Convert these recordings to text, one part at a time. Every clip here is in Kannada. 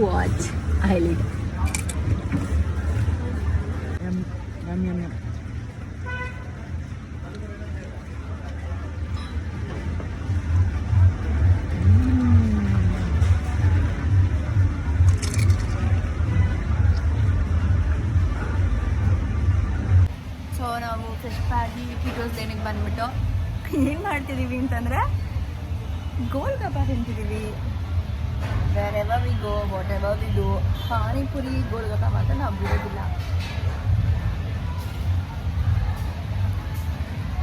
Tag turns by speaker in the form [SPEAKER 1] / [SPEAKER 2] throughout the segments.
[SPEAKER 1] watch eyelid.
[SPEAKER 2] Yum.
[SPEAKER 1] ಸೊ ನಾವು ಫ್ರೆಶ್ ಆಗಿ ಟಿಟೋಸ್ ಲೇನಿಗೆ ಬಂದ್ಬಿಟ್ಟು ಏನು ಮಾಡ್ತಿದ್ದೀವಿ ಅಂತಂದರೆ ಗೋಲ್ಗಪ್ಪ ತಿಂತಿದ್ದೀವಿ. Wherever we go, whatever we do, panipuri golgappa ಮಾತ್ರ ನಾವು ಬಿಡೋದಿಲ್ಲ.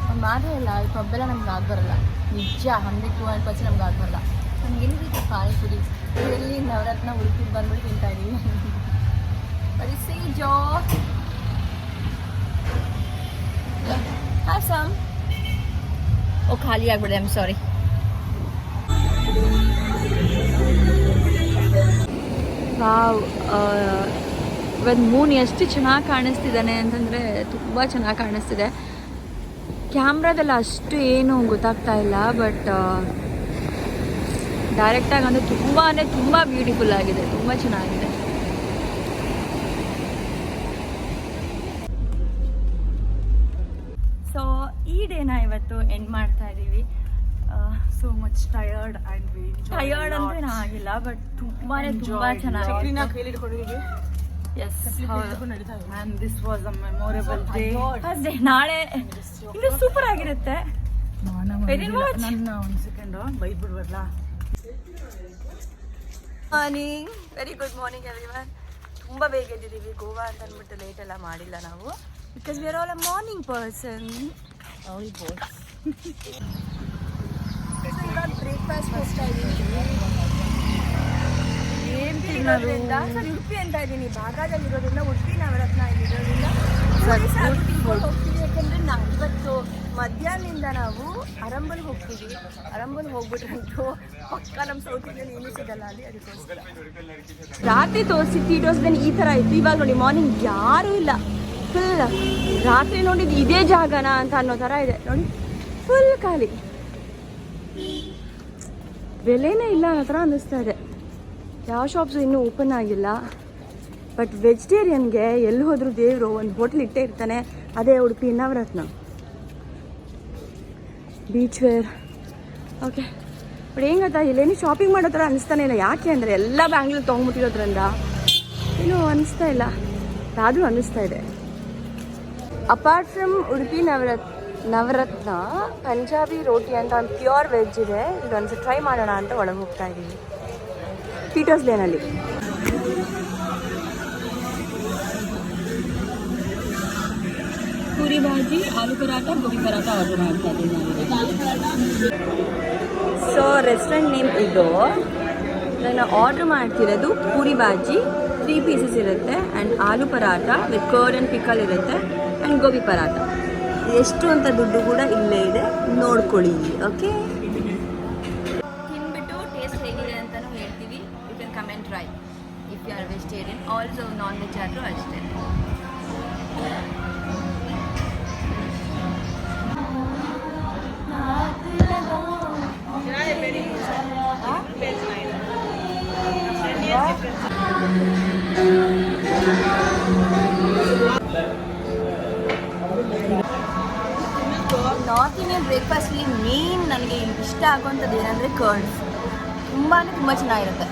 [SPEAKER 1] ಒಂದು ಮಾತೇ ಇಲ್ಲ, ಈ ಪಬ್ಬೆಲ್ಲ ನಮ್ಗೆ ಆಗಬರಲ್ಲ. ನಿಜ 100-200% ನಮ್ಗೆ ಆಗಬರಲ್ಲ. ನಮ್ಗೆ ಏನು ಬೇಕು ಪಾನಿಪುರಿ. ಇದರಲ್ಲಿ ನವರತ್ನ ಉಡುಪಿಗೆ ಬಂದ್ಬಿಟ್ಟು ತಿಂತಾ ಇದ್ದೀವಿ. ಬರೀ ಸಿ ಜೋ have some. ಓ ಖಾಲಿ ಆಗ್ಬಿಡಿದೆ, ಐಮ್ ಸಾರಿ. ವಾವ್, ಇವತ್ತು ಮೂನ್ ಎಷ್ಟು ಚೆನ್ನಾಗಿ ಕಾಣಿಸ್ತಿದ್ದಾನೆ ಅಂತಂದರೆ ತುಂಬ ಚೆನ್ನಾಗಿ ಕಾಣಿಸ್ತಿದೆ. ಕ್ಯಾಮ್ರಾದಲ್ಲಿ ಅಷ್ಟು ಏನು ಗೊತ್ತಾಗ್ತಾ ಇಲ್ಲ, ಬಟ್ ಡೈರೆಕ್ಟಾಗಿ ಅಂದರೆ ತುಂಬ ಬ್ಯೂಟಿಫುಲ್ ಆಗಿದೆ, ತುಂಬ ಚೆನ್ನಾಗಿದೆ. ಸೊ ಈ ಡೇನ ಇವತ್ತು ಎಂಡ್ ಮಾಡ್ತಾ ಇದ್ದೀವಿ.
[SPEAKER 2] So much tired and we
[SPEAKER 1] tired ಅಂದ್ರೆ ಆಗಿಲ್ಲ, ಬಟ್ ತುಂಬಾ ಚೆನ್ನಾಗಿದೆ. Yes,
[SPEAKER 2] and this was a memorable day.
[SPEAKER 1] ಅದೇ ನಾಳೆ ಇನ್ನು ಸೂಪರ್ ಆಗಿರುತ್ತೆ.
[SPEAKER 2] ನನ್ನ ಒಂದು ಸೆಕೆಂಡ್ ಬೈದ್ಬಿಡ್ಬಾರ್ಲಾ.
[SPEAKER 1] Morning, very good morning everyone. ತುಂಬ ಬೇಗ ಎದ್ದಿದ್ದೀವಿ. ಗೋವಾ ಅಂತ ಅಂದ್ಬಿಟ್ಟು ಲೇಟ್ ಎಲ್ಲ ಮಾಡಿಲ್ಲ ನಾವು, because we are all a morning person. ಇವಾಗ ಬ್ರೇಕ್ಫಾಸ್ಟ್ ಹೋಗ್ತಾ ಇದ್ದೀನಿ.
[SPEAKER 2] ಏನು ತಿನ್ನೋದ್ರಿಂದ
[SPEAKER 1] ಸರ್ ಉಡುಪಿ ಅಂತ ಇದ್ದೀನಿ, ಭಾಗದಲ್ಲಿರೋದ್ರಿಂದ ಉಡುಪಿ ನವರತ್ನ ಇಲ್ಲಿರೋದ್ರಿಂದ ಹೋಗ್ತೀವಿ. ಯಾಕಂದರೆ ನಾವು ಇವತ್ತು ಮಧ್ಯಾಹ್ನದಿಂದ ನಾವು ಅರಂಬಲ್ ಹೋಗ್ತೀವಿ. ಅರಂಬಲ್ ಹೋಗ್ಬಿಟ್ರಂತೂ ಪಕ್ಕ ನಮ್ಮ ಸೌತ್ ಇಂಡಿಯನ್ ಏನೂ ಸಿಗಲ್ಲ ಅಲ್ಲಿ, ಅದಕ್ಕೋಸ್ಕರ. ರಾತ್ರಿ ತೋರಿಸಿ ಟೀಟೋಸ್ದೇನು ಈ ಥರ ಇತ್ತು. ಇವಾಗ ನೋಡಿ ಮಾರ್ನಿಂಗ್ ಯಾರೂ ಇಲ್ಲ, ಫುಲ್ ರಾತ್ರಿ ನೋಡಿದ್ದು ಇದೇ ಜಾಗನ ಅಂತ ಅನ್ನೋ ಥರ ಇದೆ ನೋಡಿ, ಫುಲ್ ಖಾಲಿ, ಬೆಲೆನೇ ಇಲ್ಲ ಅನ್ನೋ ಥರ ಅನ್ನಿಸ್ತಾ ಇದೆ. ಯಾವ ಶಾಪ್ಸು ಇನ್ನೂ ಓಪನ್ ಆಗಿಲ್ಲ. ಬಟ್ ವೆಜಿಟೇರಿಯನ್ಗೆ ಎಲ್ಲಿ ಹೋದರೂ ದೇವರು ಒಂದು ಹೋಟ್ಲ್ ಇಟ್ಟೇ ಇರ್ತಾನೆ, ಅದೇ Udupi Navaratna. Beach where okay. But ಏನು ಗೊತ್ತಾ, ಇಲ್ಲೇನು ಶಾಪಿಂಗ್ ಮಾಡೋ ಥರ ಅನಿಸ್ತಾನೆ ಇಲ್ಲ. ಯಾಕೆ ಅಂದರೆ ಎಲ್ಲ ಬ್ಯಾಂಗ್ಳೂರ್ ತೊಗೊಂಬಿಟ್ಟಿರೋದ್ರಿಂದ ಏನೂ ಅನ್ನಿಸ್ತಾ ಇಲ್ಲ, ಆದರೂ ಅನ್ನಿಸ್ತಾ ಇದೆ. ಅಪಾರ್ಟ್ ಫ್ರಮ್ ಉಡುಪಿ ನವರತ್ನ ಪಂಜಾಬಿ ರೋಟಿ ಅಂತ ಒಂದು ಪ್ಯೂರ್ ವೆಜ್ ಇದೆ. ಇದೊಂದು ಟ್ರೈ ಮಾಡೋಣ ಅಂತ ಒಳಗೆ ಹೋಗ್ತಾ ಇದ್ದೀವಿ ಟೀಟೋಸ್ ಲೇನಲ್ಲಿ. ಪೂರಿ ಭಾಜಿ, ಆಲೂ ಪರಾಟ, ಗೋಬಿ ಪರಾಟ ಆರ್ಡರ್ ಮಾಡ್ತಾ ಇದ್ದೀನಿ. ಸೊ ರೆಸ್ಟೋರೆಂಟ್ ನೇಮ್ ಇದು. ನಾನು ಆರ್ಡರ್ ಮಾಡ್ತಿರೋದು ಪೂರಿ ಭಾಜಿ 3 ಪೀಸಸ್ ಇರುತ್ತೆ, and aloo paratha with curd and pickle ಇರುತ್ತೆ, ಆ್ಯಂಡ್ ಗೋಬಿ ಪರಾಟ. ಎಷ್ಟು ಅಂತ ದುಡ್ಡು ಕೂಡ ಇಲ್ಲೇ ಇದೆ, ನೋಡ್ಕೊಳ್ಳಿ. ಓಕೆ, ತಿನ್ಬಿಟ್ಟು ಟೇಸ್ಟ್ ಹೇಗಿದೆ ಅಂತಲೂ ಹೇಳ್ತೀವಿ. You can come and try if you are vegetarian. Also non veg ಆದರೂ ಅಷ್ಟೇ. ನಾರ್ತ್ ಇಂಡಿಯನ್ ಬ್ರೇಕ್ಫಾಸ್ಟ್ಲಿ ಮೇನ್ ನನಗೆ ಇಷ್ಟ ಆಗುವಂಥದ್ದು ಏನಂದರೆ ಕರ್ಡ್ಸ್. ತುಂಬ ಚೆನ್ನಾಗಿರುತ್ತೆ.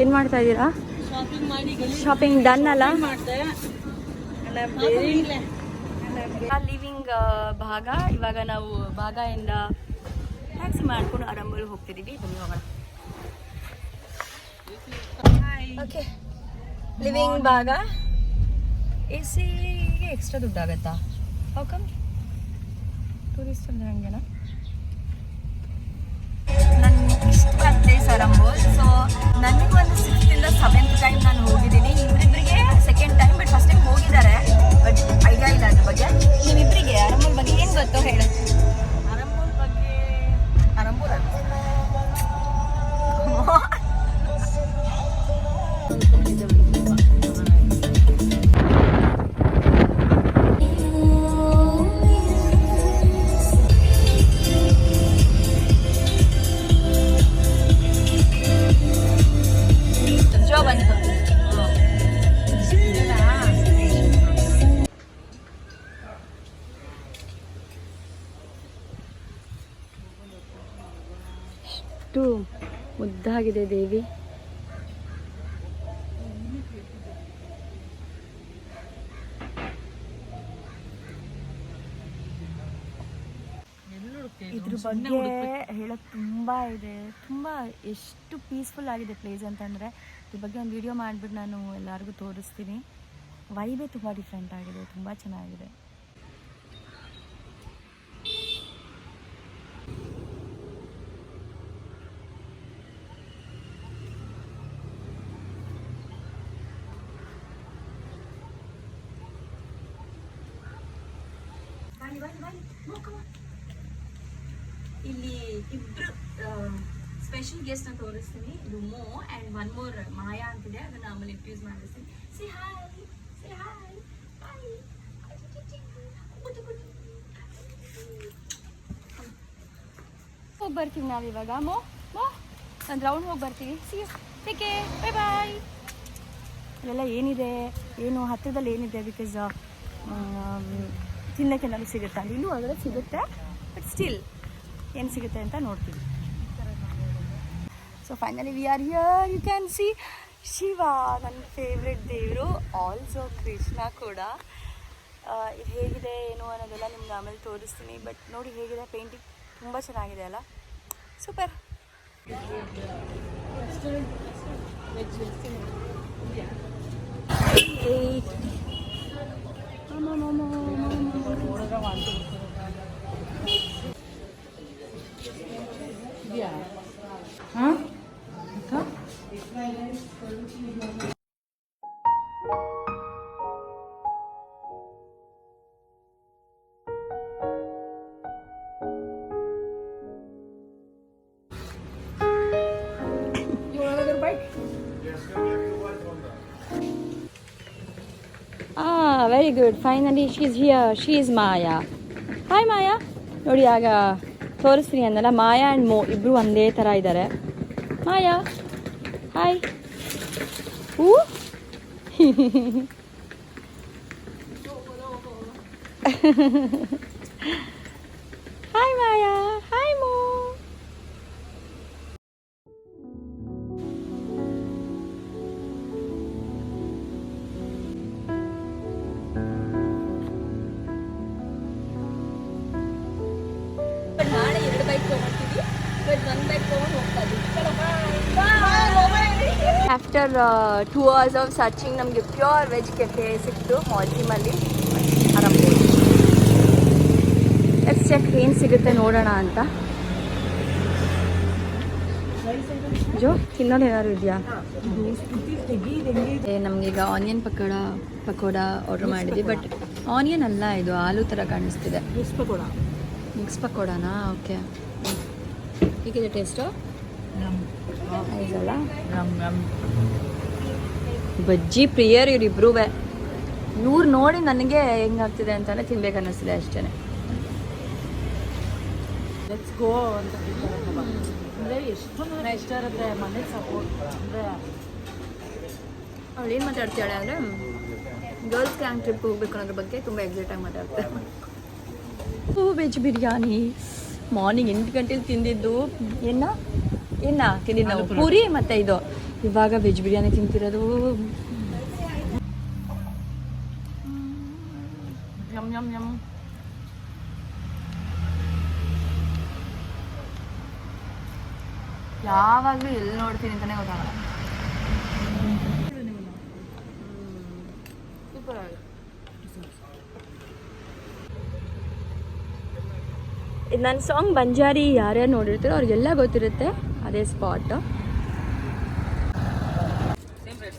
[SPEAKER 1] ಏನು ಮಾಡ್ತಾ ಇದ್ದೀರಾ? ಶಾಪಿಂಗ್ ಡನ್ ಅಲ್ಲ? ಲಿವಿಂಗ್ ಭಾಗ. ಇವಾಗ ನಾವು ಭಾಗದಿಂದ ಟ್ಯಾಕ್ಸಿ ಮಾಡ್ಕೊಂಡು ಅರಂಬಲ್ ಹೋಗ್ತಿದ್ದೀವಿ. ಬನ್ನಿ ಹೋಗೋಣ. ಓಕೆ, ಲಿವಿಂಗ್ ಭಾಗ. AC-ಗೆ ಎಕ್ಸ್ಟ್ರಾ ದುಡ್ಡು ಆಗುತ್ತಾ? ಓಕೆ, ಟೂರಿಸ್ಟ್ ಅಂದರೆ ಹಂಗೇನಾ? ನನ್ನ ಇಷ್ಟವಾದ ಪ್ಲೇಸ್ ಅರಂಬಲ್. ಸೊ ನನಗೂ ಒಂದು 6th ಇಂದ 7th ಟೈಮ್ ನಾನು ಹೋಗಿದ್ದೀನಿ. ಇವರಿಬ್ಬರಿಗೆ second time, but first time ಹೋಗಿದ್ದಾರೆ, ಬಟ್ ಐಡಿಯಾ ಇಲ್ಲ ಅದ್ರ ಬಗ್ಗೆ. ನೀವಿಬ್ಬರಿಗೆ ಅರಂಬಲ್ ಬಗ್ಗೆ ಏನು ಗೊತ್ತೋ ಹೇಳಿ.
[SPEAKER 2] ಅರಂಬಲ್ ಬಗ್ಗೆ
[SPEAKER 1] ಮುದ್ದಾಗಿದೆ ದೇವಿ. ಇದ್ರ ಬಗ್ಗೆ ಹೇಳೋಕ್ಕೆ ತುಂಬ ಇದೆ, ತುಂಬ ಎಷ್ಟು ಪೀಸ್ಫುಲ್ ಆಗಿದೆ ಪ್ಲೇಸ್ ಅಂತಂದರೆ ಇದ್ರ ಬಗ್ಗೆ ಒಂದು ವಿಡಿಯೋ ಮಾಡಿಬಿಟ್ಟು ನಾನು ಎಲ್ಲರಿಗೂ ತೋರಿಸ್ತೀನಿ. ವೈಬೇ ತುಂಬ ಡಿಫ್ರೆಂಟ್ ಆಗಿದೆ, ತುಂಬ ಚೆನ್ನಾಗಿದೆ. ಇಲ್ಲಿ ಇಬ್ರು ಸ್ಪೆಷಲ್ ಗೆಸ್ಟ್ ಅಂತ ತೋರಿಸ್ತೀನಿ. ಇದು ಮೋ ಆ್ಯಂಡ್ ಒನ್ ಮೋರ್ ಮಾಯಾ ಅಂತಿದೆ, ಅದನ್ನ ಆಮೇಲೆ ಇಂಟ್ರೊಡ್ಯೂಸ್ ಮಾಡಿಸ್ತೀನಿ. Say hi, say hi, hi. ಹೋಗಿ ಬರ್ತೀವಿ ನಾವಿವಾಗ. ಮೋ ಮೋ ಒಂದು ರೌಂಡ್ ಹೋಗಿ ಬರ್ತೀವಿ. See you, take care, bye bye. ಅಲ್ಲೆಲ್ಲ ಏನಿದೆ, ಏನು ಹತ್ತಿರದಲ್ಲಿ ಏನಿದೆ, ಬಿಕಾಸ್ ತಿನ್ನಕ್ಕೆ ನಮಗೆ ಸಿಗುತ್ತೆ ಅಲ್ಲಿ, ಇಲ್ಲೂ ಒಳಗಡೆ ಸಿಗುತ್ತೆ, ಬಟ್ ಸ್ಟಿಲ್ ಏನು ಸಿಗುತ್ತೆ ಅಂತ ನೋಡ್ತೀವಿ. So finally we are here. You can see Shiva, ನನ್ನ ಫೇವ್ರೆಟ್ ದೇವರು, ಆಲ್ಸೋ ಕೃಷ್ಣ ಕೂಡ. ಇದು ಹೇಗಿದೆ ಏನು ಅನ್ನೋದೆಲ್ಲ ನಿಮ್ಗೆ ಆಮೇಲೆ ತೋರಿಸ್ತೀನಿ. ಬಟ್ ನೋಡಿ ಹೇಗಿದೆ ಪೇಂಟಿಂಗ್, ತುಂಬ ಚೆನ್ನಾಗಿದೆ ಅಲ್ಲ, super. Very good. Finally she is here. She is Maya. Hi Maya. ನೋಡಿ ಆಗ ತೋರಿಸ್ತೀನಿ ಅಂದಲ್ಲ, ಮಾಯಾ ಆ್ಯಂಡ್ ಮೋ ಇಬ್ಬರು ಒಂದೇ ಥರ ಇದ್ದಾರೆ. ಮಾಯಾ ಹಾಯ್. ಹೂ ಹಾಯ್ ಮಾಯಾ. ಹಾಯ್ ಮೋ. ನಾಳೆ 2 ಬೈಕ್ ತೊಗೊಳ್ತೀವಿ, ಬಟ್ 1 ಬೈಕ್ ತೊಗೊಂಡು ಹೋಗ್ತಾ ಇದ್ದೀವಿ. ಆಫ್ಟರ್ 2 hours ಆಫ್ ಸರ್ಚಿಂಗ್ ನಮಗೆ ಪ್ಯೂರ್ ವೆಜ್ ಕೆಫೆ ಸಿಕ್ತು ಮಾಲ್ಜಿಮಲ್ಲಿ, ಆರಂಭ. ಲೆಟ್ಸ್ ಚೆಕ್ ಏನು ಸಿಗುತ್ತೆ ನೋಡೋಣ ಅಂತ. ಜೋ ತಿನ್ನೋದು ಏನಾದ್ರು ಇದೆಯಾ? ನಮಗೀಗ ಆನಿಯನ್ ಪಕೋಡ ಆರ್ಡರ್ ಮಾಡಿದ್ವಿ, ಬಟ್ ಆನಿಯನ್ ಅಲ್ಲ, ಇದು ಆಲೂ ಥರ ಕಾಣಿಸ್ತಿದೆ. ಮಿಕ್ಸ್ ಪಕೋಡನಾ? ಓಕೆ. ಹೇಗಿದೆ ಟೇಸ್ಟು? ಇದಲ್ಲ ಬಜ್ಜಿ ಪ್ರಿಯರ್ ಇವರಿಬ್ರೂ. ಇವ್ರು ನೋಡಿ ನನಗೆ ಹೆಂಗಾಗ್ತಿದೆ ಅಂತಾನೆ ತಿನ್ಬೇಕು ಅನ್ನಿಸ್ತಿದೆ ಅಷ್ಟೇ.
[SPEAKER 2] ಲೆಟ್ಸ್ ಗೋ ಅಂತ ಅಂದರೆ ಎಷ್ಟೊಂದು ಇಷ್ಟ ಇರುತ್ತೆ ಮನೆಗೆ ಸಪೋರ್ಟ್ ಅಂದರೆ. ಅವಳು ಏನು ಮಾತಾಡ್ತಾಳೆ ಅಂದರೆ ಗರ್ಲ್ಸ್ ಗ್ಯಾಂಗ್ ಟ್ರಿಪ್ ಹೋಗ್ಬೇಕು ಅನ್ನೋದ್ರ ಬಗ್ಗೆ ತುಂಬ ಎಕ್ಸೈಟಾಗಿ ಮಾತಾಡ್ತಾಳೆ. ವೆಜ್ ಬಿರಿಯಾನಿ ಮಾರ್ನಿಂಗ್ 8 ಗಂಟೆಲಿ ತಿಂದಿದ್ದು. ಏನ ತಿಂದಿದ್ದು ನಾವು? ಪೂರಿ ಮತ್ತು ಇದು. ಇವಾಗ ವೆಜ್ ಬಿರಿಯಾನಿ ತಿಂತಿರೋದು. Yum yum yum. ಯಾವಾಗಲೂ ಎಲ್ಲಿ ನೋಡ್ತೀನಿ ಅಂತಲೇ ಗೊತ್ತಾಗಲ್ಲ. ಸೂಪರ್ ಆಗಿದೆ. ನನ್ನ ಸಾಂಗ್ ಬಂಜಾರಿ ಯಾರ್ಯಾರು ನೋಡಿರ್ತಾರೋ ಅವ್ರಿಗೆಲ್ಲ ಗೊತ್ತಿರುತ್ತೆ, ಅದೇ ಸ್ಪಾಟ್.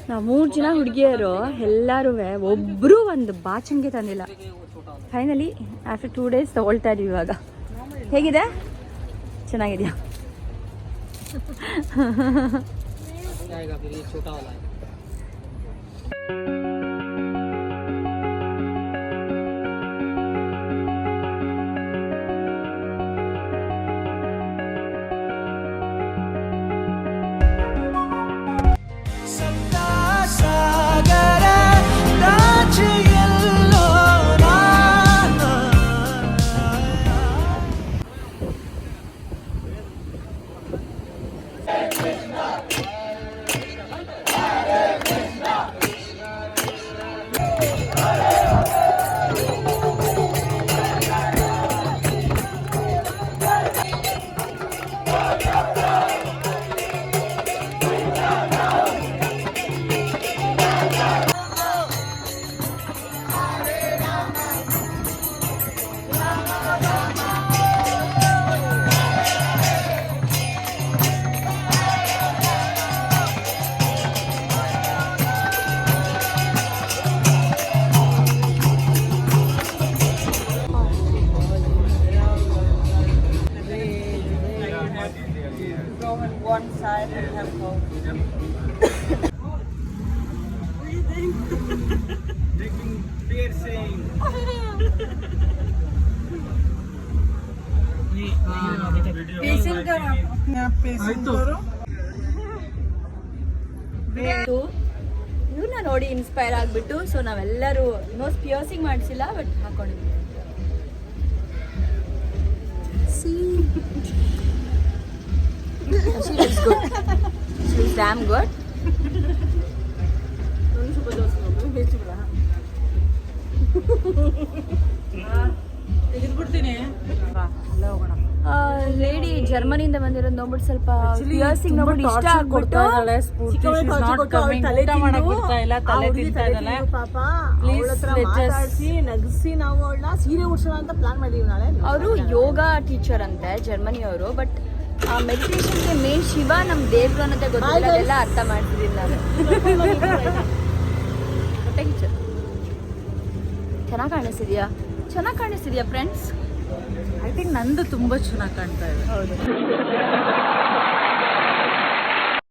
[SPEAKER 2] ನಾವು 3 ಜನ ಹುಡುಗಿಯರು ಎಲ್ಲರೂ ಒಬ್ಬರು ಒಂದು ಬಾಚಣಿಗೆ ತಂದಿಲ್ಲ. ಫೈನಲಿ ಆಫ್ಟರ್ 2 days ತೊಗೊಳ್ತಾ ಇದೀವಿ. ಇವಾಗ ಹೇಗಿದೆ? ಚೆನ್ನಾಗಿದೆಯಾ?
[SPEAKER 3] Drinking piercing.
[SPEAKER 2] ಇವ್ರನ್ನ ನೋಡಿ ಇನ್ಸ್ಪೈರ್ ಆಗ್ಬಿಟ್ಟು ಸೊ ನಾವೆಲ್ಲರೂ ನೋಸ್ ಪಿಯರ್ಸಿಂಗ್ ಮಾಡಿಸಿಲ್ಲ ಬಟ್ ಹಾಕೊಂಡಿದ್ವಿ. She looks good. She looks damn good. Lady ಜರ್ಮನಿಯಿಂದ ಬಂದಿರೋದು ನೋಡ್ಬಿಟ್ಟು ಸ್ವಲ್ಪ ಪಿಯರ್ಸಿಂಗ್ ನೋಡ್ಬಿಟ್ಟು ಇಷ್ಟ ಆಗ್ಬಿಟ್ಟು
[SPEAKER 1] ನಗಿಸಿ ನಾವು ಅವಳನ್ನ ಸೀರೆ ಉಡ್ಸೋಣ ಅಂತ ಪ್ಲಾನ್ ಮಾಡಿದೀವಿ ನಾಳೆ.
[SPEAKER 2] ಅವರು ಯೋಗ ಟೀಚರ್ ಅಂತೆ ಜರ್ಮನಿಯವರು. ಬಟ್ ಆ ಮೆಡಿಟೇಷನ್ಗೆ ಮೇನ್ ಶಿವ ನಮ್ಮ ದೇವ್ರು ಅನ್ನೋದೇ ಗೊತ್ತಿಲ್ಲ, ಅದೆಲ್ಲ ಅರ್ಥ ಮಾಡ್ತಿದ್ದೀನಿ ನಾನು. ಚೆನ್ನಾಗಿ ಕಾಣಿಸ್ತಿದ್ಯಾ ಫ್ರೆಂಡ್ಸ್?
[SPEAKER 4] ಐ ಥಿಂಕ್ ನಂದು ತುಂಬಾ ಚೆನ್ನಾಗಿ ಕಾಣ್ತಾ ಇದೆ.
[SPEAKER 2] ಹೌದು.